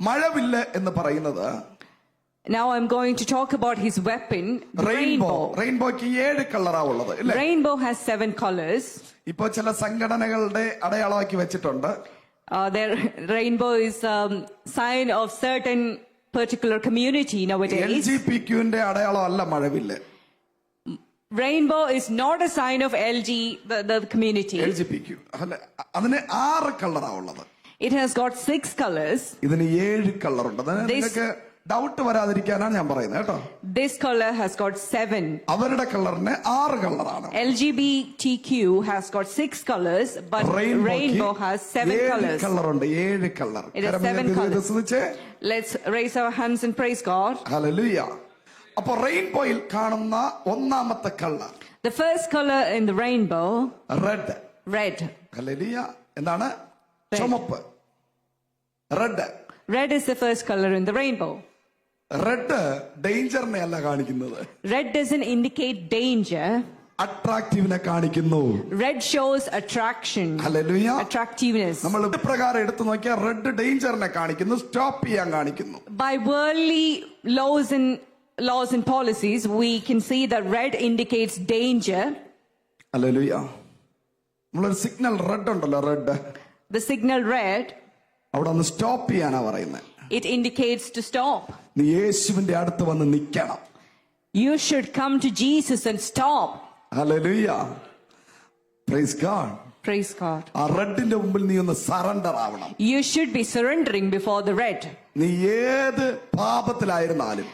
മഴവില്ല് എന്ന് പറയുന്നത് Now I'm going to talk about his weapon, rainbow. റെയിൻബോയ്ക്ക് 7 കളറാ ഉള്ളത് അല്ലേ? Rainbow has 7 colors. ഇപ്പൊ ചില സംഘടനകളുടെ അടയാളമാക്കി വെച്ചിട്ടുണ്ട്. Their rainbow is sign of certain particular community nowadays. LGBTQന്റെ അടയാളം അല്ല മഴവില്ല്. Rainbow is not a sign of the community. LGBTQ അല്ല, അതിന് 6 കളറാ ഉള്ളത്. It has got 6 colors. ഇതിന് 7 കളറുണ്ട്. നിങ്ങൾക്ക് ഡൗട്ട് വരാതിരിക്കാനാണ് ഞാൻ പറയുന്നത് കേട്ടോ. This color has got 7. അവരുടെ കളറിന് 6 കളറാണ്. LGBTQ has got 6 colors, but rainbow has 7 colors. കളറുണ്ട്, 7 colour. It has 7 colors. Let's raise our hands and praise God. Hallelujah. അപ്പോൾ റെയിൻബോയിൽ കാണുന്ന ഒന്നാമത്തെ colour, the first color in the rainbow, red. Hallelujah. എന്താണ്? ചുമപ്പ്. Red is the first color in the rainbow. Red ഡേഞ്ചറിനെ അല്ല കാണിക്കുന്നത്. Red doesn't indicate danger. അട്രാക്റ്റീവിനെ കാണിക്കുന്നു. Red shows attraction. Hallelujah. Attractiveness. നമ്മൾ പ്രകാരം എടുത്തു നോക്കിയാൽ റെഡ് ഡേഞ്ചറിനെ കാണിക്കുന്നു, സ്റ്റോപ്പ് ചെയ്യാൻ കാണിക്കുന്നു. By worldly laws and policies, we can see that red indicates danger. Hallelujah. നമ്മളൊരു സിഗ്നൽ റെഡ് ഉണ്ടല്ലോ, റെഡ്. The signal red, അവിടെ ഒന്ന് സ്റ്റോപ്പ് ചെയ്യാനാ പറയുന്നത്. it indicates to stop. നീ യേശുവിന്റെ അടുത്ത് വന്ന് നിൽക്കണം. You should come to Jesus and stop. Hallelujah. Praise God. Praise God. ആ റെഡിന്റെ മുമ്പിൽ നീ ഒന്ന് സറണ്ടർ ആവണം. You should be surrendering before the red. നീ ഏത് പാപത്തിലായിരുന്നാലും,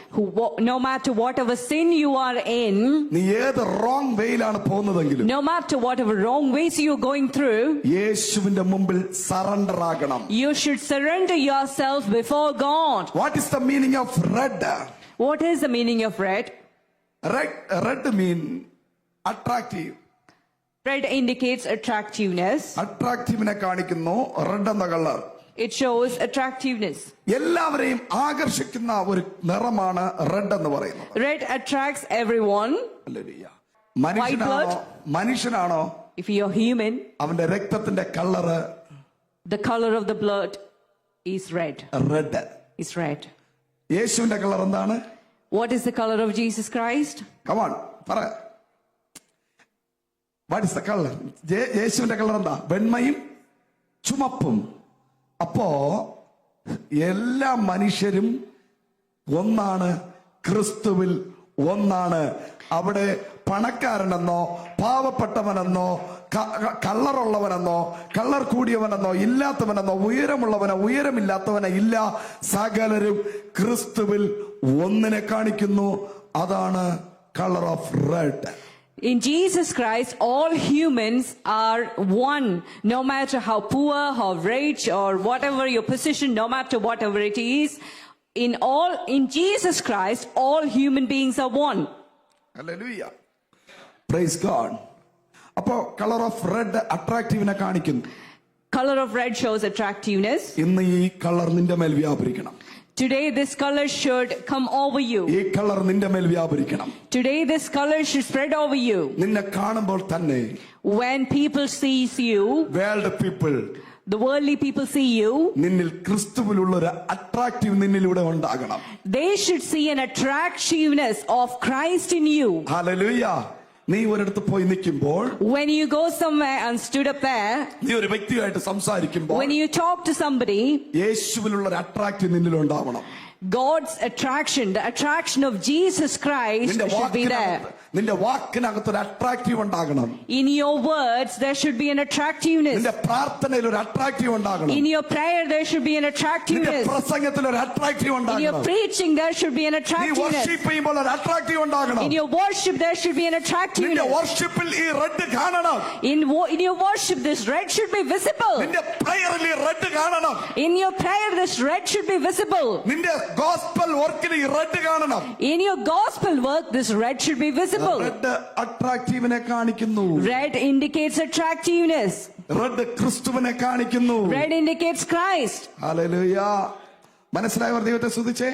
no matter whatever sin you are in, നീ ഏത് wrong വേയിലാണ് പോകുന്നതെങ്കിലും, no matter whatever wrong ways you're going through, യേശുവിന്റെ മുമ്പിൽ സറണ്ടർ ആകണം. you should surrender yourself before God. What is the meaning of red? What is the meaning of red? Red mean attractive. Red indicates attractiveness. അട്രാക്റ്റീവിനെ കാണിക്കുന്നു red എന്ന colour. It shows attractiveness. എല്ലാവരെയും ആകർഷിക്കുന്ന ഒരു നിറമാണ് red എന്ന് പറയുന്നത്. Red attracts everyone. മനുഷ്യനാണോ? If you're human, അവന്റെ രക്തത്തിന്റെ colour, the color of the blood is red. Red is red. യേശുവിന്റെ കളർ എന്താണ്? What is the color of Jesus Christ? Come on, പറ. What is the color? യേശുവിന്റെ colour എന്താ? വെണ്മയും ചുമപ്പും. അപ്പോ എല്ലാ മനുഷ്യരും ഒന്നാണ്, ക്രിസ്തുവിൽ ഒന്നാണ്. അവിടെ പണക്കാരനെന്നോ പാവപ്പെട്ടവനെന്നോ കള്ളറുള്ളവനെന്നോ കള്ളർ കൂടിയവനെന്നോ ഇല്ലാത്തവനെന്നോ ഉയരമുള്ളവനോ ഉയരമില്ലാത്തവനോ ഇല്ല. സകലരും ക്രിസ്തുവിൽ ഒന്നിനെ കാണിക്കുന്നു. അതാണ് colour of red. In Jesus Christ, all humans are one. No matter how poor, how rich, or whatever your position, no matter whatever it is, in Jesus Christ, all human beings are one. Hallelujah. Praise God. Appo color of red attractiveness കാണിക്കുന്നു. Color of red shows attractiveness. ഇന്ന് ഈ colour നിന്റെ മേൽ വ്യാപരിക്കണം. Today this color should come over you. ഈ colour നിന്റെ മേൽ വ്യാപരിക്കണം. Today this color should spread over you. നിന്നെ കാണുമ്പോൾ തന്നെ, when people sees you, the worldly people see you, നിന്നിൽ ക്രിസ്തുവിലുള്ള ഒരു അട്രാക്റ്റീവ് നിന്നിലൂടെ ഉണ്ടാകണം. they should see an attractiveness of Christ in you. Hallelujah. നീ ഒരിടത്ത് പോയി നിൽക്കുമ്പോൾ, when you go somewhere and stood up there, നീ ഒരു വ്യക്തിയായിട്ട് സംസാരിക്കുമ്പോൾ, when you talk to somebody, യേശുവിലുള്ള ഒരു അട്രാക്റ്റീവ് നിന്നിൽ ഉണ്ടാവണം. God's attraction, the attraction of Jesus Christ should be there. നിന്റെ വാക്കിനകത്ത് ഒരു അട്രാക്റ്റീവ് ഉണ്ടാകണം. In your words there should be an attractiveness. നിന്റെ പ്രാർത്ഥനയിൽ ഒരു അട്രാക്റ്റീവ് ഉണ്ടാകണം. In your prayer there should be an attractiveness. നിന്റെ പ്രസംഗത്തിൽ ഒരു അട്രാക്റ്റീവ് ഉണ്ടാകണം. In your preaching there should be an attractiveness. നീ വർഷിപ്പ് ചെയ്യുമ്പോൾ ഒരു അട്രാക്റ്റീവ് ഉണ്ടാകണം. In your worship there should be an attractiveness. നിന്റെ വർഷിപ്പിൽ ഈ റെഡ് കാണണം. In your worship this red should be visible. നിന്റെ പ്രയറിൽ ഈ റെഡ് കാണണം. In your prayer this red should be visible. നിന്റെ ഗോസ്പൽ വർക്കിൽ ഈ റെഡ് കാണണം. In your gospel work this red should be visible. Red അട്രാക്റ്റീവിനെ കാണിക്കുന്നു. Red indicates attractiveness. റെഡ് ക്രിസ്തുവിനെ കാണിക്കുന്നു. Red indicates Christ. ഹല്ലേലൂയ. മനസ്സിലായവർ ദൈവത്തെ സ്തുതിച്ചേ.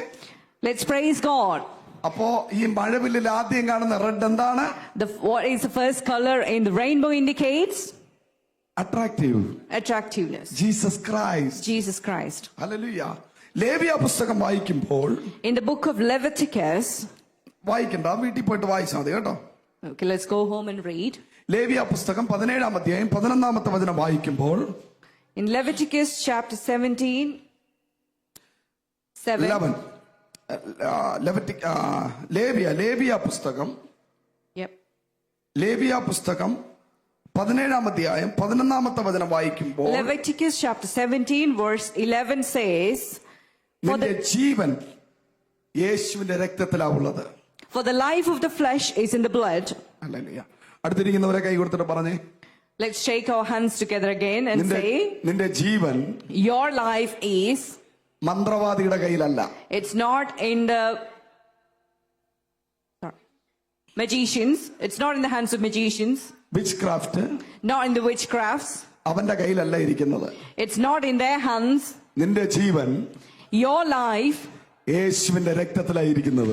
Let's praise God. അപ്പോ ഈ മഴവില്ലിൽ ആദ്യം കാണുന്ന റെഡ് എന്താണ്? What is the first color in the rainbow indicates? Attractiveness. Attractiveness. Jesus Christ. Jesus Christ. Hallelujah. ലേവ്യ പുസ്തകം വായിക്കുമ്പോൾ In the book of Leviticus, വായിക്കണ്ട, വീട്ടിൽ പോയിട്ട് വായിച്ചാൽ മതി കേട്ടോ. okay, let's go home and read. ലേവ്യ പുസ്തകം 17-ാം അധ്യായം 11-ാമത്തെ വചനം വായിക്കുമ്പോൾ In Leviticus chapter 17, 7. 11 ലേവ്യ പുസ്തകം Yep. ലേവ്യ പുസ്തകം 17-ാം അധ്യായം 11-ാമത്തെ വചനം വായിക്കുമ്പോൾ Leviticus chapter 17 verse 11 says, നിന്റെ ജീവൻ യേശുവിന്റെ രക്തത്തിലാവുള്ളത്. for the life of the flesh is in the blood. Hallelujah. അടുത്തിരിക്കുന്നവരെ കൈ കൊടുത്തിട്ട് പറഞ്ഞേ, Let's shake our hands together again and say, നിന്റെ ജീവൻ your life is, മന്ത്രവാദിയുടെ കയ്യിലല്ല, it's not in the magicians, it's not in the hands of magicians, which craft not in the witchcrafts, അവന്റെ കയ്യിലല്ല ഇരിക്കുന്നത്. it's not in their hands. നിന്റെ ജീവൻ Your life യേശുവിന്റെ രക്തത്തിലായിരിക്കുന്നത്.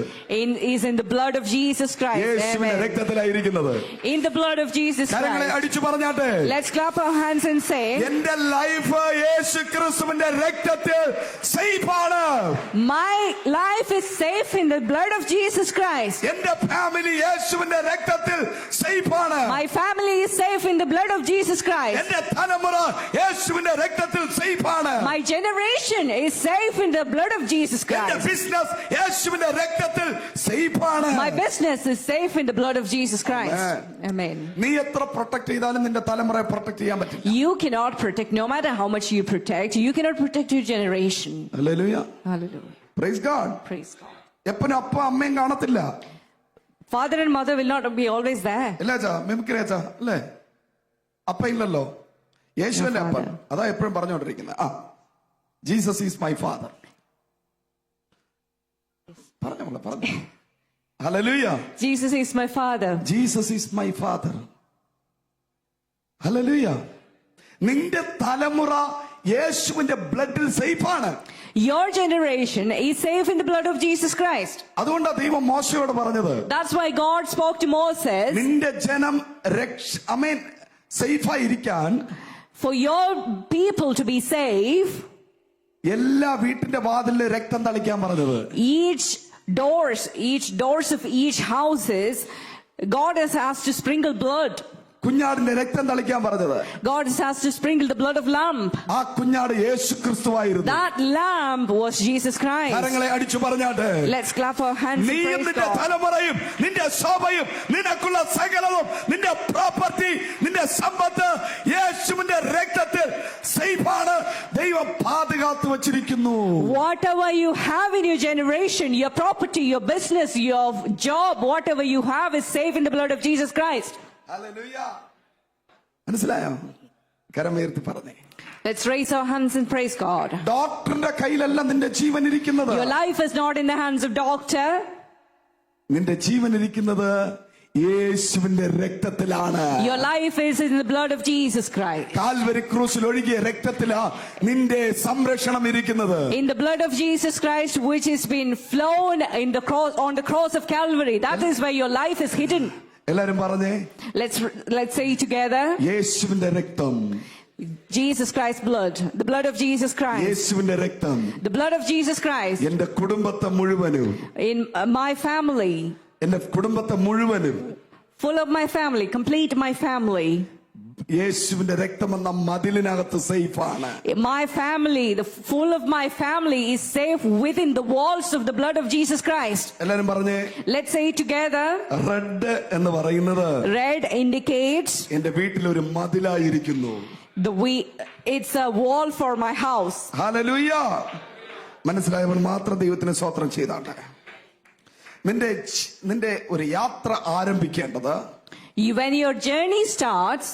is in the blood of Jesus Christ. യേശുവിന്റെ Amen. രക്തത്തിലായിരിക്കുന്നത്. In the blood of Jesus കരങ്ങളെ Christ. അടിച്ചു പറഞ്ഞാട്ടെ, Let's clap our hands and say, എന്റെ life യേശു ക്രിസ്തുവിന്റെ രക്തത്തിൽ സേഫ് ആണ്. my life is safe in the blood of Jesus Christ. എന്റെ family യേശുവിന്റെ രക്തത്തിൽ സേഫ് ആണ്. My family is safe in the blood of Jesus Christ. എന്റെ തലമുറ യേശുവിന്റെ രക്തത്തിൽ സേഫ് ആണ്. My generation is safe in the blood of Jesus എന്റെ Christ. ബിസിനസ് യേശുവിന്റെ രക്തത്തിൽ സേഫ് ആണ്. My business is safe in the blood of Jesus Christ. Amen. നീ എത്ര പ്രൊട്ടക്ട് ചെയ്താലും നിന്റെ തലമുറയെ പ്രൊട്ടക്ട് ചെയ്യാൻ പറ്റില്ല. You cannot protect, no matter how much you protect, you cannot protect your generation. Hallelujah. Hallelujah. Praise God. Praise God. എപ്പനും അപ്പ അമ്മയും കാണത്തില്ല. Father and mother will not be always there. ഇല്ല അച്ഛാ, മിമിക്രി അച്ഛാ അല്ലേ? അപ്പ ഇല്ലല്ലോ, യേശുവിന്റെ No അപ്പൻ. father. അതാ എപ്പോഴും പറഞ്ഞുകൊണ്ടിരിക്കുന്നത്. Jesus is my father. പറഞ്ഞു. Hallelujah. Jesus is my father. Jesus is my father. Hallelujah. നിന്റെ തലമുറ യേശുവിന്റെ ബ്ലഡിൽ സേഫ് ആണ്. Your generation is safe in the blood of Jesus Christ. അതുകൊണ്ടാണ് ദൈവം മോശയോട് പറഞ്ഞത്, That's why God spoke to Moses, നിന്റെ ജനം സേഫായിരിക്കാൻ for your people to be safe, എല്ലാ വീട്ടിന്റെ വാതിലിൽ രക്തം തളിക്കാൻ പറഞ്ഞത്. each doors of each houses, God has asked to sprinkle blood. കുഞ്ഞാടിന്റെ രക്തം തളിക്കാൻ പറഞ്ഞത്. God has asked to sprinkle the blood of lamb. ആ കുഞ്ഞാട് യേശു ക്രിസ്തുവായിരുന്നു. That lamb was Jesus Christ. കരങ്ങളെ അടിച്ചു പറഞ്ഞാട്ടെ, Let's clap our hands and നീയും praise നിന്റെ God. തലമുറയും നിന്റെ ശോഭയും നിനക്കുള്ള സകലവും നിന്റെ പ്രോപ്പർട്ടി നിന്റെ സമ്പത്ത് യേശുവിന്റെ രക്തത്തിൽ സേഫാണ്. ദൈവം പാതുകാത്തു വച്ചിരിക്കുന്നു. Whatever you have in your generation, your property, your business, your job, whatever you have is safe in the blood of Jesus Christ. Hallelujah. മനസ്സിലായോ? കരമുയർത്തി പറഞ്ഞേ. Let's raise our hands and praise God. ഡോക്ടറിന്റെ കയ്യിലല്ല നിന്റെ ജീവൻ ഇരിക്കുന്നത്. Your life is not in the hands of doctor. നിന്റെ ജീവൻ ഇരിക്കുന്നത് യേശുവിന്റെ രക്തത്തിലാണ്. Your life is in the blood of Jesus Christ. Calvary ക്രൂശിൽ ഒഴുകിയ രക്തത്തിലാ നിന്റെ സംരക്ഷണം ഇരിക്കുന്നത്. In the blood of Jesus Christ, which has been flown in the cross, on the cross of Calvary. That is where your life is hidden. എല്ലാരും പറഞ്ഞേ, Let's say together, യേശുവിന്റെ രക്തം. Jesus Christ's blood, the blood of Jesus Christ, യേശുവിന്റെ രക്തം the blood of Jesus Christ എന്റെ കുടുംബത്തെ മുഴുവനും, in my family, എന്റെ കുടുംബത്തെ മുഴുവനും, full of my family, complete my family. യേശുവിന്റെ രക്തമെന്ന മതിലിനകത്ത് സേഫാണ്. My family, the full of my family is safe within the walls of the blood of Jesus Christ. എല്ലാരും പറഞ്ഞേ, Let's say together, റെഡ് എന്ന് പറയുന്നത് red indicates എന്റെ വീട്ടിൽ ഒരു മതിലായിരിക്കുന്നു. it's a wall for my house. Hallelujah. മനസ്സിലായവൻ മാത്രം ദൈവത്തിന് സ്തോത്രം ചെയ്താട്ടെ. നിന്റെ ഒരു യാത്ര ആരംഭിക്കേണ്ടത് When your journey starts,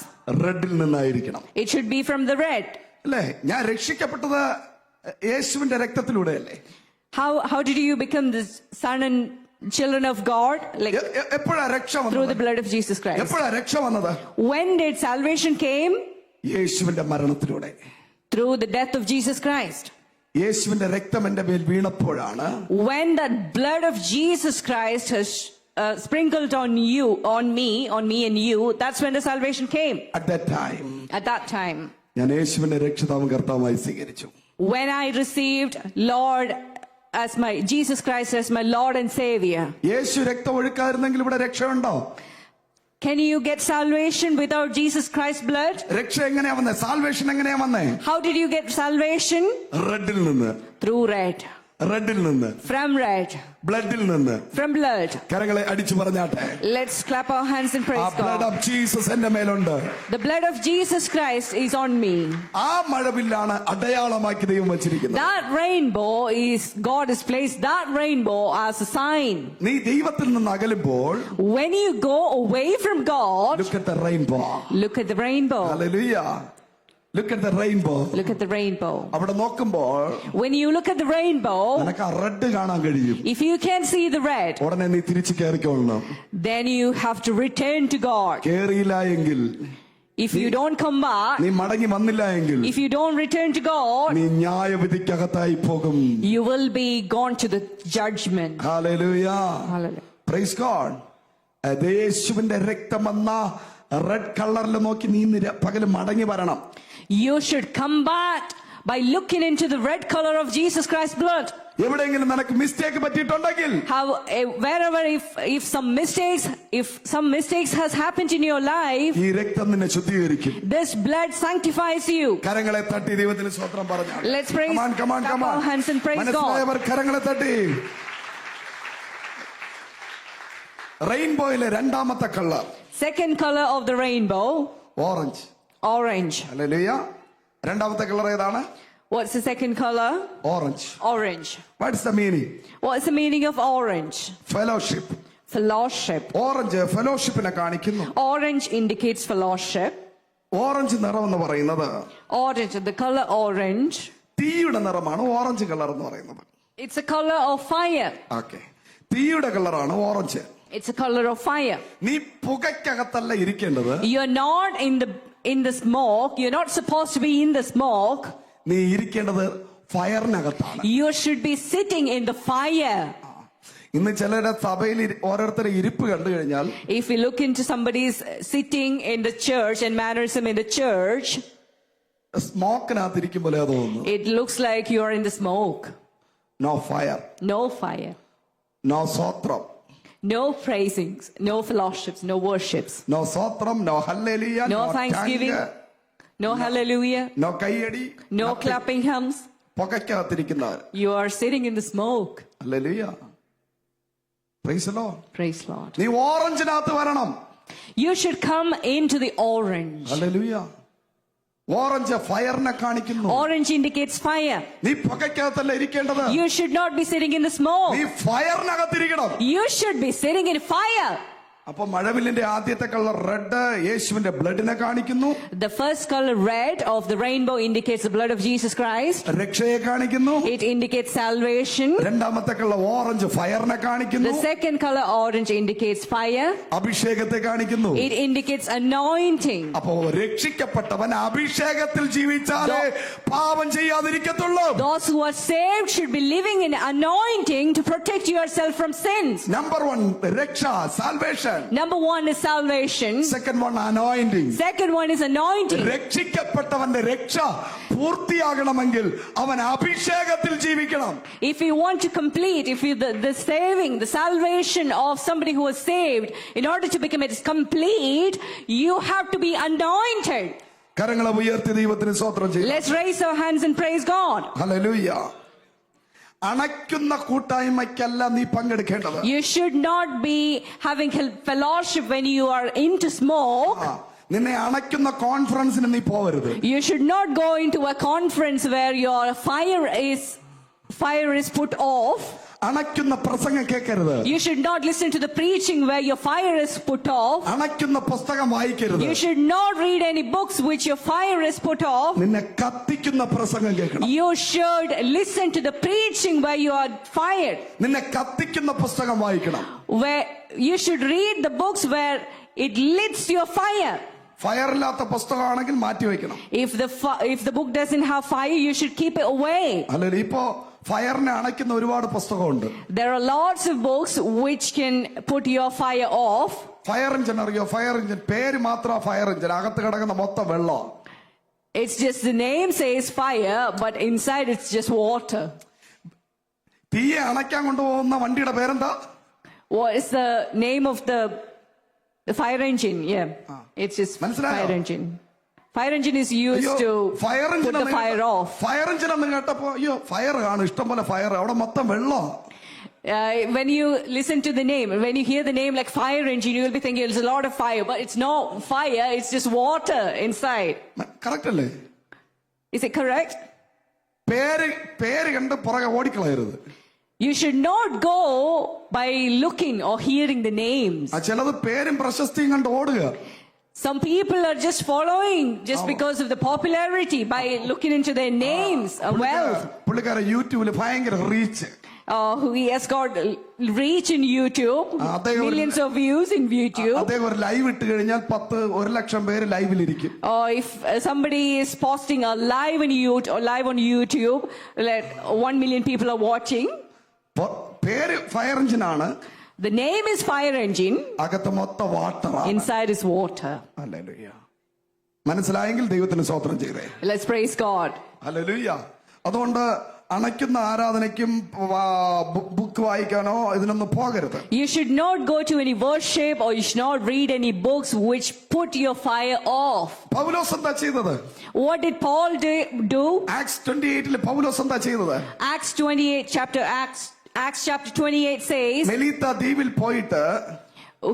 റെഡിൽ നിന്നായിരിക്കണം. it should be from the red. അല്ലേ? ഞാൻ രക്ഷിക്കപ്പെട്ടത് യേശുവിന്റെ രക്തത്തിലൂടെയല്ലേ? How did you become the son and children of God? Like എപ്പോഴാ രക്ഷ through the വന്നത്? blood of Jesus Christ. എപ്പോഴാ രക്ഷ വന്നത്? When did salvation came? യേശുവിന്റെ മരണത്തിലൂടെ. Through the death of Jesus Christ. യേശുവിന്റെ രക്തം എന്റെ മേൽ വീണപ്പോഴാണ്. When the blood of Jesus Christ has sprinkled on me and you, that's when the salvation came. At that time ഞാൻ യേശുവിനെ രക്ഷിതാവും കർത്താവുമായി സ്വീകരിച്ചു. when I received Lord as my Jesus Christ as my Lord and Savior. യേശു രക്തം ഒഴുക്കായിരുന്നെങ്കിൽ ഇവിടെ രക്ഷയുണ്ടോ? Can you get salvation without Jesus Christ's blood? രക്ഷ എങ്ങനെയാ വന്നേ? Salvation എങ്ങനെയാ വന്നേ? How did you get salvation? റെഡിൽ നിന്ന്, Through red. റെഡിൽ നിന്ന്, From red. ബ്ലഡിൽ നിന്ന്. From blood. കരങ്ങളെ അടിച്ചു പറഞ്ഞാട്ടെ. Let's clap our hands and ആ praise blood God. Of Jesus എന്റെ മേലുണ്ട്. The blood of Jesus Christ is on me. ആ മഴവില്ലാണ് അടയാളമാക്കി ദൈവം വെച്ചിരിക്കുന്നത്. That rainbow is, God has placed that rainbow as a sign. നീ ദൈവത്തിൽ നിന്ന് അകലുമ്പോൾ When you go away from God, look at the rainbow. look at the rainbow. Hallelujah. Look at the rainbow. Look at the rainbow. അവിടെ നോക്കുമ്പോൾ When you look at the rainbow, നിനക്ക് ആ red കാണാൻ കഴിയും. if you can't see the red, ഉടനെ നീ തിരിച്ചു കയറിക്കൊള്ളണം. then you have to return to God. കേറിയില്ല എങ്കിൽ, If you don't come back, നീ മടങ്ങി വന്നില്ല എങ്കിൽ if you don't return to God, നീ ന്യായവിധിക്കകത്തായി പോകും. you will be gone to the judgment. Hallelujah. Hallelujah. Praise God. യേശുവിന്റെ രക്തം എന്ന റെഡ് കളറിൽ നോക്കി നീ പകല് മടങ്ങി വരണം. You should come back by looking into the red color of Jesus Christ's blood. എവിടെയെങ്കിലും നിനക്ക് mistake പറ്റിയിട്ടുണ്ടെങ്കിൽ, Wherever if some mistakes has happened in your life, ഈ രക്തം നിന്നെ ശുദ്ധീകരിക്കും. this blood sanctifies you. കരങ്ങളെ തട്ടി ദൈവത്തിന് സ്തോത്രം പറഞ്ഞാൽ. Let's praise. Come on. Clap our hands and praise God. മനസ്സിലായവർ കരങ്ങളെ തട്ടി. റെയിൻബോയിലെ രണ്ടാമത്തെ colour Second color of the rainbow, orange. orange. Hallelujah. രണ്ടാമത്തെ കളർ ഏതാണ്? What's the second color? Orange. Orange. What's the meaning? What's the meaning of orange? Fellowship. Fellowship. Orange ഫെലോഷിപ്പിനെ കാണിക്കുന്നു. Orange indicates fellowship. Orange നിറം എന്ന് പറയുന്നത് Orange, the color orange, തീയുടെ നിറമാണ് orange colour എന്ന് പറയുന്നത്. it's a color of fire. Okay, തീയുടെ കളറാണ് orange. It's a color of fire. നീ പുകയ്ക്കകത്തല്ല ഇരിക്കേണ്ടത്. You're not in the smoke. You're not supposed to be in the smoke. നീ ഇരിക്കേണ്ടത് ഫയറിനകത്താണ്. You should be sitting in the fire. ഇന്ന് ചിലരുടെ സഭയിൽ ഓരോരുത്തരുടെ ഇരിപ്പ് കണ്ടു കഴിഞ്ഞാൽ, If you look into somebody's sitting in the church and mannerism in the church, സ്മോക്കിനകത്തിരിക്കും പോലെ തോന്നുന്നു. it looks like you're in the smoke. No fire, No fire. No സ്വത്രം, No praisings, no fellowships, no worships, no സ്വത്രം, no hallelujah, no thanksgiving, no hallelujah, no കൈയടി, no clapping hands. പുകയ്ക്കകത്തിരിക്കുന്നവർ. You are sitting in the smoke. Hallelujah. Praise the lord. Praise Lord. നീ ഓറഞ്ചിനകത്ത് വരണം. You should come into the orange. Hallelujah. Orange ഫയറിനെ കാണിക്കുന്നു. Orange indicates fire. നീ പുകയ്ക്കകത്തല്ല ഇരിക്കേണ്ടത്. You should not be sitting in the smoke. നീ ഫയറിനകത്തിരിക്കണം. You should be sitting in fire. അപ്പൊ മഴവില്ലിന്റെ ആദ്യത്തെ colour red യേശുവിന്റെ ബ്ലഡിനെ കാണിക്കുന്നു. The first color red of the rainbow indicates the blood of Jesus Christ. രക്ഷയെ കാണിക്കുന്നു. It indicates salvation. രണ്ടാമത്തെ colour orange ഫയറിനെ കാണിക്കുന്നു. The second color orange indicates fire. അഭിഷേകത്തെ കാണിക്കുന്നു. It indicates anointing. അപ്പോ രക്ഷിക്കപ്പെട്ടവൻ അഭിഷേകത്തിൽ ജീവിച്ചാലേ പാപം ചെയ്യാതിരിക്കത്തുള്ളൂ. Those who are saved should be living in anointing to protect yourself from sins. Number 1 രക്ഷ, salvation. Number 1 is salvation. Second 1 anointing. Second one is anointing. രക്ഷിക്കപ്പെട്ടവന്റെ രക്ഷ പൂർത്തിയാകണമെങ്കിൽ അവൻ അഭിഷേകത്തിൽ ജീവിക്കണം. If you want to complete, if you the saving, the salvation of somebody who is saved, in order to become it complete, you have to be anointed. കരങ്ങളെ ഉയർത്തി ദൈവത്തിന് സ്തോത്രം ചെയ്യാം. Let's raise our hands and praise God. Hallelujah. അണയ്ക്കുന്ന കൂട്ടായ്മയ്ക്കല്ല നീ പങ്കെടുക്കേണ്ടത്. You should not be having fellowship when you are into smoke. നിന്നെ അണയ്ക്കുന്ന കോൺഫറൻസിന് നീ പോവരുത്. You should not go into a conference where your fire is put off. അണയ്ക്കുന്ന പ്രസംഗം കേൾക്കരുത്. You should not listen to the preaching where your fire is put off. അണയ്ക്കുന്ന പുസ്തകം വായിക്കരുത്. You should not read any books which your fire is put off. നിന്നെ കത്തിക്കുന്ന പ്രസംഗം കേൾക്കണം. You should listen to the preaching where you are fired. നിന്നെ കത്തിക്കുന്ന പുസ്തകം വായിക്കണം. Where you should read the books where it lights your fire. ഫയറില്ലാത്ത പുസ്തകമാണെങ്കിൽ മാറ്റി വെക്കണം. If the book doesn't have fire, you should keep it away. അല്ലെങ്കിൽ ഇപ്പോ ഫയറിനെ അണയ്ക്കുന്ന ഒരുപാട് പുസ്തകമുണ്ട്. There are lots of books which can put your fire off. Fire engine അറിയോ? Fire engine പേര് മാത്രം fire engine, അകത്ത് കിടക്കുന്ന മൊത്തം വെള്ളം. It's just the name says fire, but inside it's just water. തീയെ അണയ്ക്കാൻ കൊണ്ടുപോകുന്ന വണ്ടിയുടെ പേരെന്താ? What is the name of the fire engine? Yeah, it's just മനസ്സിലായോ? fire engine. Fire engine is used to fire put the fire off. Fire engine എന്ന് കേട്ടപ്പോ അയ്യോ fire കാണും, ഇഷ്ടം പോലെ ഫയർ, അവിടെ മൊത്തം വെള്ളം. When you listen to the name, when you hear the name like fire engine, you will be thinking there's a lot of fire, but it's not fire, it's just water inside. Correct അല്ലേ? Is it correct? പേര് കണ്ട് പുറകെ ഓടിക്കളയരുത്. You should not go by looking or hearing the names. ചിലത് പേരും പ്രശസ്തിയും കണ്ട് ഓടുക. Some people are just following just because of the popularity by looking into their names and wealth. പുള്ളിക്കാരൻ യൂട്യൂബിൽ ഭയങ്കര reach. He has got reach in YouTube, millions of views in YouTube. അദ്ദേഹം ഒരു ലൈവ് ഇട്ട് കഴിഞ്ഞാൽ 1 ലക്ഷം പേര് ലൈവിലിരിക്കും. Or if somebody is posting a live on YouTube, or live on YouTube, like 1 million people are watching. പേര് fire engine ആണ്. The name is fire engine. അകത്ത് മൊത്തം water. Inside is water. Hallelujah. മനസ്സിലായെങ്കിൽ ദൈവത്തിന് സ്തോത്രം ചെയ്തേ. Let's praise God. ഹല്ലേലൂയ. അതുകൊണ്ട് അണയ്ക്കുന്ന ആരാധനയ്ക്കും book വായിക്കാനോ ഇതിനൊന്നും പോകരുത്. You should not go to any worship, or you should not read any books which put your fire off. പൗലോസ് എന്താ ചെയ്തത്? What did Paul do? Acts 28 പൗലോസ് എന്താ ചെയ്തത്? Acts chapter 28 says മെലീത്ത ദ്വീപിൽ പോയിട്ട്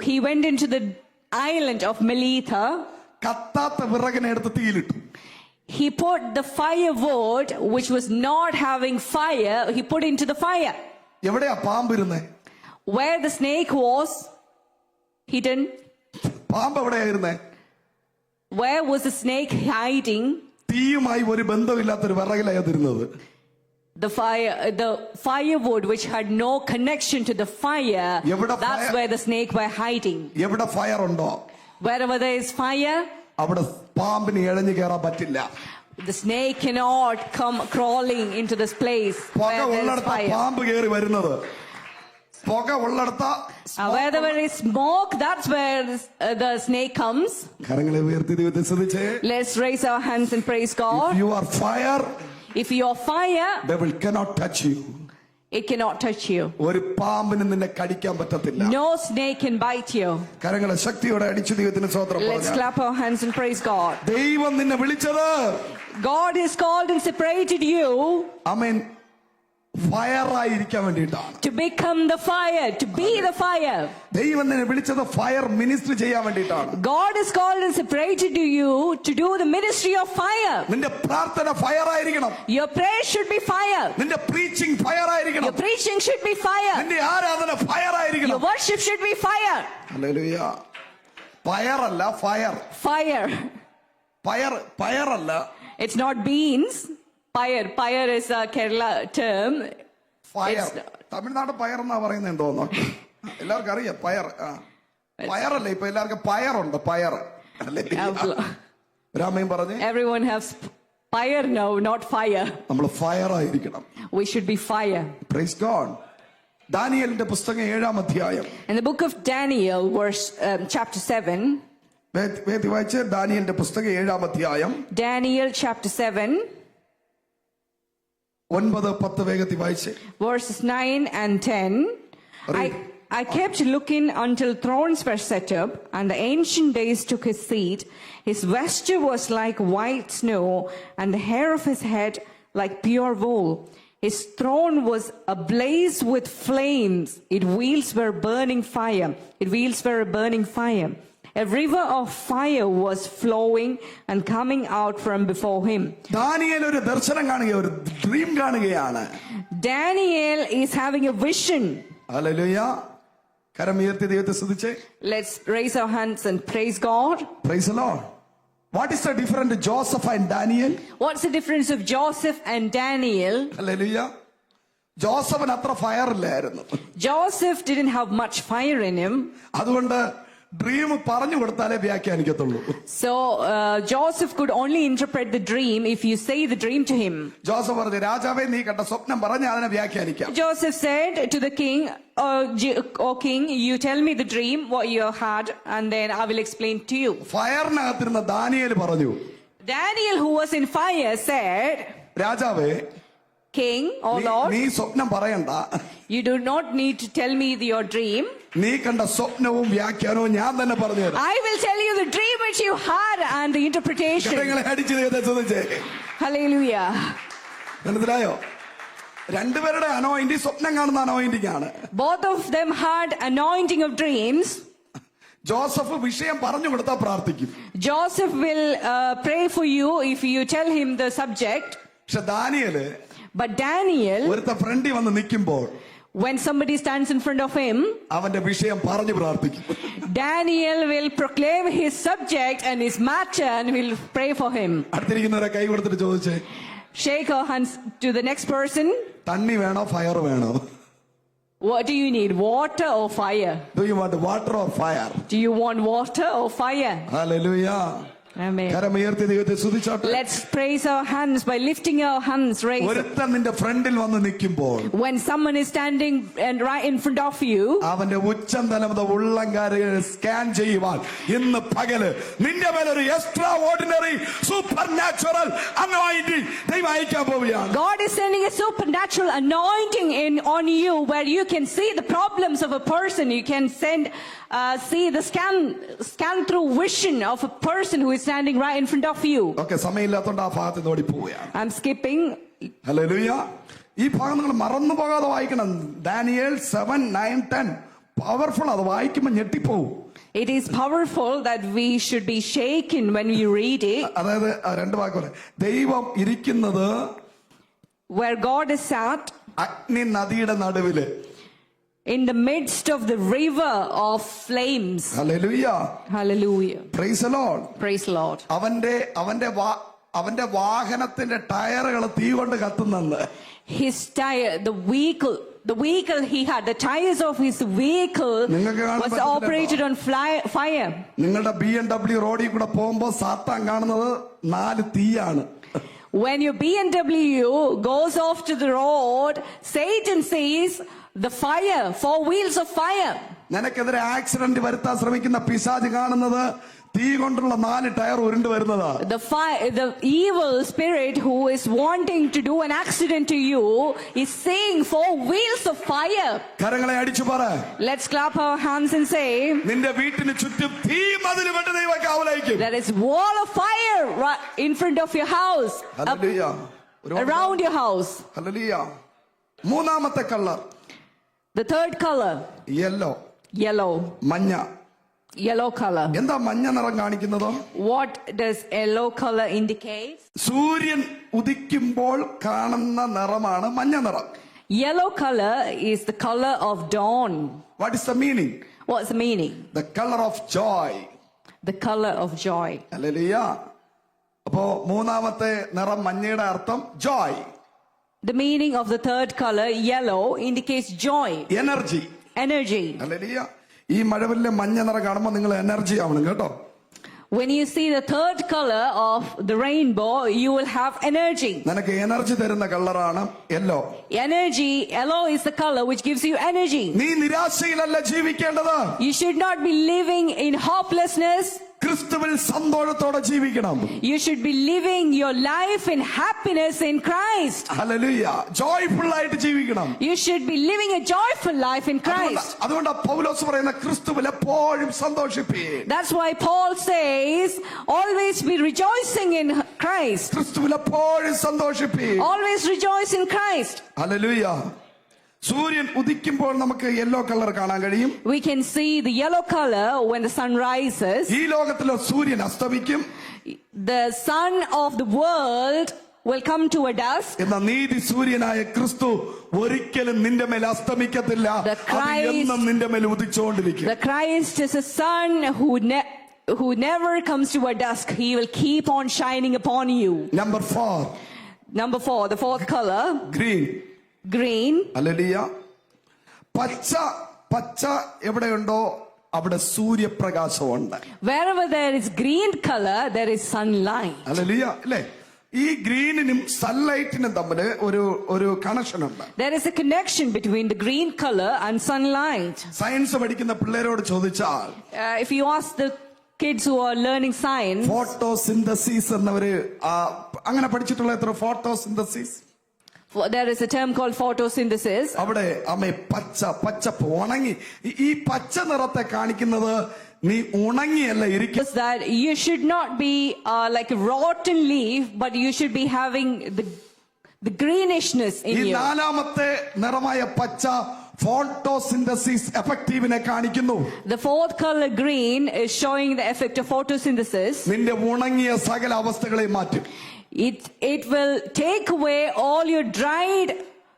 he went into the island of Melita. കത്താത്ത വിറകിനെ എടുത്ത് തീയിലിട്ടു. He put the firewood which was not having fire, he put into the fire. എവിടെയാ പാമ്പിരുന്നേ? Where the snake was hidden. പാമ്പ് എവിടെയായിരുന്നേ? Where was the snake hiding? തീയുമായി ഒരു ബന്ധമില്ലാത്തൊരു വിറകിലായിരുന്നത്. The firewood which had no connection to the fire, that's where the snake were hiding. എവിടെ fire ഉണ്ടോ, wherever there is fire, അവിടെ പാമ്പിന് ഇഴഞ്ഞു കയറാൻ പറ്റില്ല. the snake cannot come crawling into this place പുക where there is ഉള്ളിടത്ത fire. പാമ്പ് കയറി വരുന്നത്. പുക ഉള്ളിടത്ത Where there is smoke, that's where the snake comes. കരങ്ങളെ ഉയർത്തി ദൈവത്തെ സ്തുതിച്ചേ. Let's raise our hands and praise God. If you are fire, If you are fire, devil cannot touch you. it cannot touch you. ഒരു പാമ്പിന് നിന്നെ കടിക്കാൻ പറ്റത്തില്ല. No snake can bite you. കരങ്ങളെ ശക്തിയോടെ അടിച്ചു ദൈവത്തിന് സ്തോത്രം Let's പറയാം. clap our hands and praise God. ദൈവം നിന്നെ വിളിച്ചത്, God has called and separated you, amen, fire ആയിരിക്കാൻ വേണ്ടിയിട്ടാണ്. to become the fire, to be the fire. ദൈവം നിന്നെ വിളിച്ചത് ഫയർ മിനിസ്ട്രി ചെയ്യാൻ വേണ്ടിയിട്ടാണ്. God has called and separated you to do the ministry of fire. നിന്റെ പ്രാർത്ഥന ഫയർ ആയിരിക്കണം. Your prayer should be fire. നിന്റെ പ്രീച്ചിങ് ഫയർ ആയിരിക്കണം. Your preaching should be fire. നിന്റെ ആരാധന ഫയർ Your ആയിരിക്കണം. worship should be fire. Hallelujah. Fire അല്ല, fire. Fire. Fire അല്ല. It's not beans. Fire. Fire is a Kerala term. Fire. Tamil Nadu പയർ എന്നാ പറയുന്നത് തോന്നുന്നു. എല്ലാവർക്കും അറിയാം പയർ. പയറല്ലേ, ഇപ്പൊ എല്ലാവർക്കും പയറുണ്ട്. പയർ രാമയും പറഞ്ഞ് Everyone has fire now, not fire. നമ്മൾ ഫയർ ആയിരിക്കണം. We should be fire. Praise God. ദാനിയേലിന്റെ പുസ്തകം 7-ാം അധ്യായം. In the book of Daniel, chapter 7. വേദി വായിച്ച് ദാനിയേലിന്റെ പുസ്തകം 7-ാം അധ്യായം. Daniel chapter 7. 9-10 വേഗത്തിൽ വായിച്ച്. Verses 9 and 10. I kept looking until thrones were set up, and the ancient days took his seat. His vesture was like white snow, and the hair of his head like pure wool. His throne was ablaze with flames. Its wheels were burning fire. A river of fire was flowing and coming out from before him. Daniel ഒരു ദർശനം കാണുകയാണ്, ഒരു dream കാണുകയാണ്. Daniel is having a vision. Hallelujah. കരം ഉയർത്തി ദൈവത്തെ സ്തുതിച്ചേ. Let's raise our hands and praise God. Praise the Lord. What is the difference Joseph and Daniel? What's the difference of Joseph and Daniel? Hallelujah. ജോസഫിന് അത്ര fire ഇല്ലായിരുന്നു. Joseph didn't have much fire in him. അതുകൊണ്ട് dream പറഞ്ഞു കൊടുത്താലേ വ്യാഖ്യാനിക്കത്തുള്ളൂ. So Joseph could only interpret the dream if you say the dream to him. Joseph പറഞ്ഞു, രാജാവേ നീ കണ്ട സ്വപ്നം പറഞ്ഞ് അതിനെ വ്യാഖ്യാനിക്കാം. Joseph said to the king, "O king, you tell me the dream what you had, and then I will explain to you." ഫയറിനകത്തിരുന്ന Daniel പറഞ്ഞു, Daniel, who was in fire, said, രാജാവേ, King, or Lord, നീ സ്വപ്നം പറയണ്ട. you do not need to tell me your dream. നീ കണ്ട സ്വപ്നവും വ്യാഖ്യാനവും ഞാൻ തന്നെ പറഞ്ഞുതരാം. I will tell you the dream which you had and the interpretation. കരങ്ങളെ അടിച്ച് ദൈവത്തെ സ്തുതിച്ചേ. Hallelujah. മനസ്സിലായോ? രണ്ടുപേരുടെ അനോയിന്റിങ് സ്വപ്നം കാണുന്ന അനോയിന്റിങ് ആണ്. Both of them had anointing of dreams. Joseph വിഷയം പറഞ്ഞു കൊടുത്താൽ പ്രാർത്ഥിക്കും. Joseph will pray for you if you tell him the subject. പക്ഷെ ദാനിയേല് But Daniel, ഒരുത്ത ഫ്രണ്ടിൽ വന്ന് നിൽക്കുമ്പോൾ when somebody stands in front of him, അവന്റെ വിഷയം പറഞ്ഞു പ്രാർത്ഥിക്കും. Daniel will proclaim his subject and his matter and will pray for him. അടുത്തിരിക്കുന്നവരെ കൈ കൊടുത്തിട്ട് ചോദിച്ചേ, Shake our hands to the next person. തണ്ണി വേണോ ഫയർ വേണോ? What do you need, water or fire? Do you want water or fire? Do you want water or fire? Hallelujah. Amen. കരമുയർത്തി ദൈവത്തെ സ്തുതിച്ചാട്ടെ. Let's praise our hands by lifting our hands. Raise. ഒരുത്തൻ നിന്റെ ഫ്രണ്ടിൽ വന്ന് നിൽക്കുമ്പോൾ When someone is standing and right in front of you, അവന്റെ ഉച്ചന്തലമത ഉള്ളംകാരുകൾ scan ചെയ്യുവാൻ ഇന്ന് പകല് നിന്റെ മേലൊരു extraordinary supernatural anointing ദൈവം അയക്കാൻ പോവുകയാണ്. God is sending a supernatural anointing on you where you can see the problems of a person. You can see the scan through vision of a person who is standing right in front of you. Okay, സമയമില്ലാത്തോണ്ട് ആ ഭാഗത്ത് നിന്ന് ഓടി പോവുകയാണ്. I'm skipping. Hallelujah. ഈ ഭാഗം നിങ്ങൾ മറന്നു പോകാതെ വായിക്കണം. Daniel 7, 9, 10 powerful. അത് വായിക്കുമ്പോൾ ഞെട്ടിപ്പോവും. It is powerful that we should be shaken when we read it. അതായത് രണ്ട് വാക്കുകൾ. ദൈവം ഇരിക്കുന്നത് Where God is sat അഗ്നി നദിയുടെ നടുവില്, in the midst of the river of flames. Hallelujah. Hallelujah. Price the lord. Praise the Lord. അവന്റെ വാഹനത്തിന്റെ ടയറുകൾ തീ കൊണ്ട് കത്തുന്നെന്ന്. His tire, the vehicle he had, the tires of his vehicle was operated on fire. നിങ്ങളുടെ BMW റോഡിൽ കൂടെ പോകുമ്പോൾ സാത്താൻ കാണുന്നത് 4 തീയാണ്. When your BMW goes off to the road, Satan sees the fire, 4 wheels of fire. നിനക്കെതിരെ accident വരുത്താൻ ശ്രമിക്കുന്ന പിശാച് കാണുന്നത് തീ കൊണ്ടുള്ള 4 ടയർ ഉരുണ്ടു വരുന്നതാ. The evil spirit who is wanting to do an accident to you is seeing 4 wheels of fire. കരങ്ങളെ അടിച്ചു പറ. Let's clap our hands and say, നിന്റെ വീട്ടിന് ചുറ്റും തീ മതിൽ കെട്ടി ദൈവം കാവലായിരിക്കും. there is wall of fire right in front of your house, hallelujah. around your house. Hallelujah. മൂന്നാമത്തെ colour, The third color, yellow. മഞ്ഞ. Yellow color. എന്താ മഞ്ഞ നിറം കാണിക്കുന്നത്? What does yellow color indicate? സൂര്യൻ ഉദിക്കുമ്പോൾ കാണുന്ന നിറമാണ് മഞ്ഞ നിറം. Yellow color is the color of dawn. What is the meaning? What's the meaning? The color of joy. The color of joy. Hallelujah. അപ്പോ മൂന്നാമത്തെ നിറം മഞ്ഞയുടെ അർത്ഥം joy. The meaning of the third color, yellow, indicates joy. Energy. Hallelujah. ഈ മഴവില്ലെ മഞ്ഞ നിറം കാണുമ്പോൾ നിങ്ങൾ energy ആവണം കേട്ടോ. When you see the third color of the rainbow, you will have energy. നിനക്ക് എനർജി തരുന്ന കളറാണ് yellow. Yellow is the color which gives you energy. നീ നിരാശയിലല്ല ജീവിക്കേണ്ടത്. You should not be living in hopelessness. ക്രിസ്തുവിൽ സന്തോഷത്തോടെ ജീവിക്കണം. You should be living your life in happiness in Christ. Hallelujah. Joyful ആയിട്ട് ജീവിക്കണം. You should be living a joyful life in Christ. അതുകൊണ്ട് പൗലോസ് പറയുന്ന ക്രിസ്തുവിൽ എപ്പോഴും സന്തോഷിപ്പീൻ. That's why Paul says, always be rejoicing in Christ. ക്രിസ്തുവിൽ എപ്പോഴും സന്തോഷിപ്പീൻ. Always rejoice in Christ. Hallelujah. സൂര്യൻ ഉദിക്കുമ്പോൾ നമുക്ക് യെല്ലോ കളർ കാണാൻ കഴിയും. We can see the yellow color when the sun rises. ഈ ലോകത്തിലെ സൂര്യൻ അസ്തമിക്കും. The sun of the world will come to a dusk. എന്നാൽ നീതി സൂര്യനായ ക്രിസ്തു ഒരിക്കലും നിന്റെ മേൽ അസ്തമിക്കത്തില്ല. എന്നും നിന്റെ മേൽ ഉദിച്ചുകൊണ്ടിരിക്കും. The Christ is a sun who never comes to a dusk. He will keep on shining upon you. Number 4, the fourth color, green. Hallelujah. പച്ച എവിടെയുണ്ടോ അവിടെ സൂര്യപ്രകാശമുണ്ട്. Wherever there is green color, there is sunlight. Hallelujah. അല്ലേ? ഈ ഗ്രീനിനും സൺലൈറ്റിനും തമ്മിൽ ഒരു connection ഉണ്ട്. There is a connection between the green color and sunlight. Science പഠിക്കുന്ന പിള്ളേരോട് ചോദിച്ചാൽ, if you ask the kids who are learning science, photosynthesis എന്നവര് അങ്ങനെ പഠിച്ചിട്ടുള്ള എത്ര photosynthesis? there is a term called photosynthesis. അവിടെ അമ്മ പച്ചപ്പ് ഉണങ്ങി ഈ പച്ച നിറത്തെ കാണിക്കുന്നത് നീ ഉണങ്ങിയല്ല ഇരിക്കും. Is that you should not be like a rotten leaf, but you should be having the greenishness in ഈ you. നാലാമത്തെ നിറമായ പച്ച ഫോട്ടോസിന്തസിസ് എഫക്റ്റീവിനെ കാണിക്കുന്നു. The fourth color green is showing the effect of photosynthesis. നിന്റെ ഉണങ്ങിയ സകല അവസ്ഥകളെ മാറ്റും. It will take away all your dried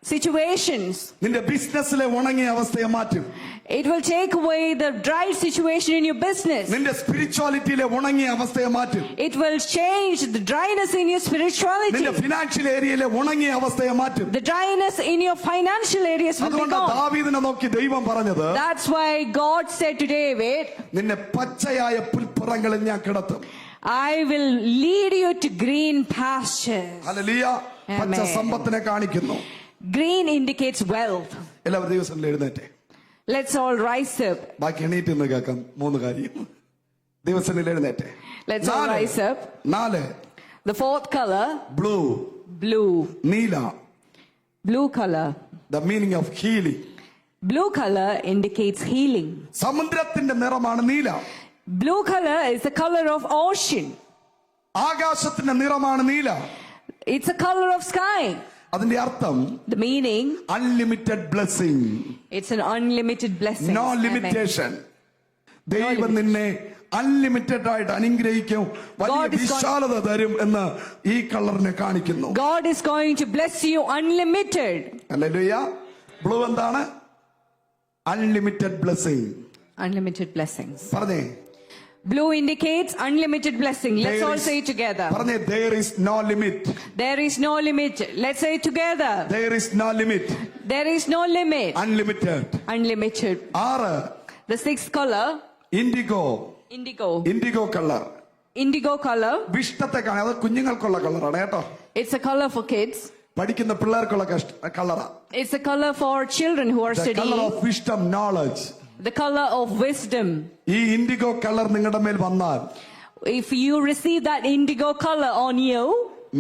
situations. നിന്റെ ബിസിനസ്സിലെ ഉണങ്ങിയ അവസ്ഥയെ മാറ്റും. It will take away the dried situation in your business. നിന്റെ സ്പിരിച്വാലിറ്റിയിലെ ഉണങ്ങിയ അവസ്ഥയെ മാറ്റും. It will change the dryness in your spirituality. നിന്റെ ഫിനാൻഷ്യൽ ഏരിയയിലെ ഉണങ്ങിയ അവസ്ഥയെ മാറ്റും. The dryness in your financial areas will be അതുകൊണ്ട് gone. ദാവീദിനെ നോക്കി ദൈവം പറഞ്ഞത്, That's why God said to David, നിന്നെ പച്ചയായ പുൽപ്പുറങ്ങളിൽ ഞാൻ കിടത്തും. I will lead you to green pastures. Hallelujah. പച്ച Amen. സമ്പത്തിനെ കാണിക്കുന്നു. Green indicates wealth. എല്ലാവരും ദിവസം എഴുന്നേറ്റെ. Let's all rise up. ബാക്കി എണീറ്റ് നിന്ന് കേൾക്കാം. 3 കാര്യം ദിവസം എഴുന്നേറ്റെ. Let's all rise up. 4 The fourth color, blue, blue. നീല. Blue color. The meaning of healing. Blue color indicates healing. സമുദ്രത്തിന്റെ നിറമാണ് നീല. Blue color is the color of ocean. ആകാശത്തിന്റെ നിറമാണ് നീല. It's a color of sky. അതിന്റെ അർത്ഥം The meaning, unlimited blessing, it's an unlimited blessing. No Amen. Limitation. ദൈവം നിന്നെ അൺലിമിറ്റഡ് ആയിട്ട് അനുഗ്രഹിക്കും, വലിയ God is going- വിശാലത തരും എന്ന് ഈ കളറിനെ കാണിക്കുന്നു. God is going to bless you unlimited. Hallelujah. Blue എന്താണ്? Unlimited blessing. Unlimited blessings. പറഞ്ഞേ. Blue indicates unlimited blessing. Let's all say it together. പറഞ്ഞേ. There is no limit. There is no limit. Let's say it together. There is no limit. There is no limit. Unlimited. Unlimited. 6 The sixth color, IndiGo. indigo. IndiGo colour Indigo color. വിഷ്ടത്തെ കാണാം. അത് കുഞ്ഞുങ്ങൾക്കുള്ള കളറാണ് കേട്ടോ. It's a color for kids. പഠിക്കുന്ന പിള്ളേർക്കുള്ള കളറാ. It's a color for children who are The color studying. of wisdom, knowledge. The color of wisdom. ഈ IndiGo colour നിങ്ങളുടെ മേൽ വന്നാൽ If you receive that indigo color on you,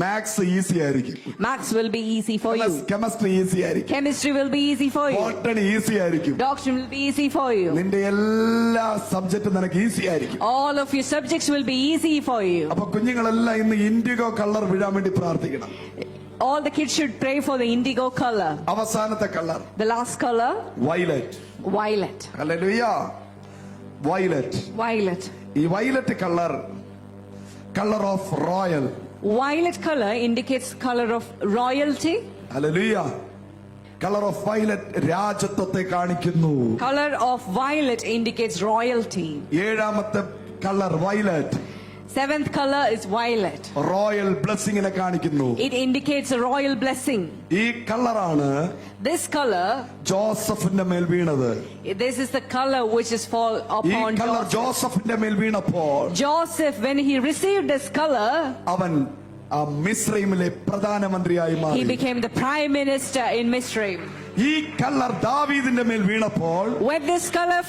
maths easy ആയിരിക്കും. maths will be easy for you. Chemistry easy ആയിരിക്കും. Chemistry will be easy for you. Botany easy ആയിരിക്കും. Doctrine will be easy for you. നിന്റെ എല്ലാ സബ്ജക്റ്റും നിനക്ക് easy ആയിരിക്കും. All of your subjects will be easy for you. അപ്പൊ കുഞ്ഞുങ്ങളെല്ലാം ഇന്ന് IndiGo colour വിടാൻ വേണ്ടി പ്രാർത്ഥിക്കണം. All the kids should pray for the indigo color. അവസാനത്തെ colour The last color, violet. violet. Hallelujah. Violet. Violet. ഈ violet colour of royal. Violet color indicates color of royalty. Hallelujah. Colour of violet രാജത്വത്തെ കാണിക്കുന്നു. Color of violet indicates royalty. 7ാമത്തെ colour violet Seventh color is violet. Royal ബ്ലെസ്സിങ്ങിനെ കാണിക്കുന്നു. It indicates a royal blessing. ഈ കളറാണ് This color, ജോസഫിന്റെ മേൽ വീണത്. this is the color which is fall ഈ upon കളർ Joseph. ജോസഫിന്റെ മേൽ വീണപ്പോൾ Joseph, when he received this color, അവൻ ആ മിസ്രൈമിലെ പ്രധാനമന്ത്രിയായി he മാറി. became the prime minister in Mizraim. ഈ കളർ ദാവീദിന്റെ മേൽ വീണപ്പോൾ When this color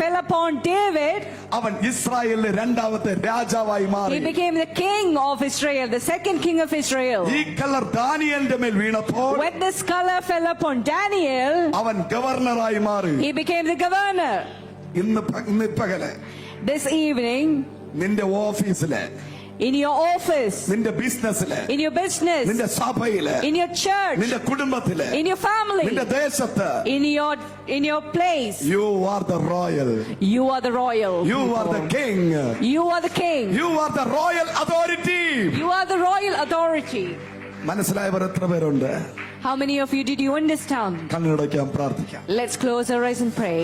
fell upon David, അവൻ ഇസ്രായേലിലെ 2ാമത്തെ രാജാവായി he മാറി. became the king of Israel, the second king of Israel. ഈ കളർ ദാനിയേലിന്റെ മേൽ വീണപ്പോൾ When this color fell upon Daniel, അവൻ ഗവർണറായി മാറി. he became the governor. ഇന്ന് പകല് This evening, നിന്റെ ഓഫീസില്, in your office, നിന്റെ ബിസിനസ്സില്, in your business, നിന്റെ സഭയില്, in your church, നിന്റെ കുടുംബത്തില്, in your family, നിന്റെ ദേശത്ത്, in your place, you are the royal. you are the royal. You are the king. You are the king. You are the royal authority. You are the royal authority. മനസ്സിലായവർ എത്ര പേരുണ്ട്? How many of you did you understand? കണ്ണടയ്ക്കാൻ പ്രാർത്ഥിക്കാം. Let's close our eyes and pray.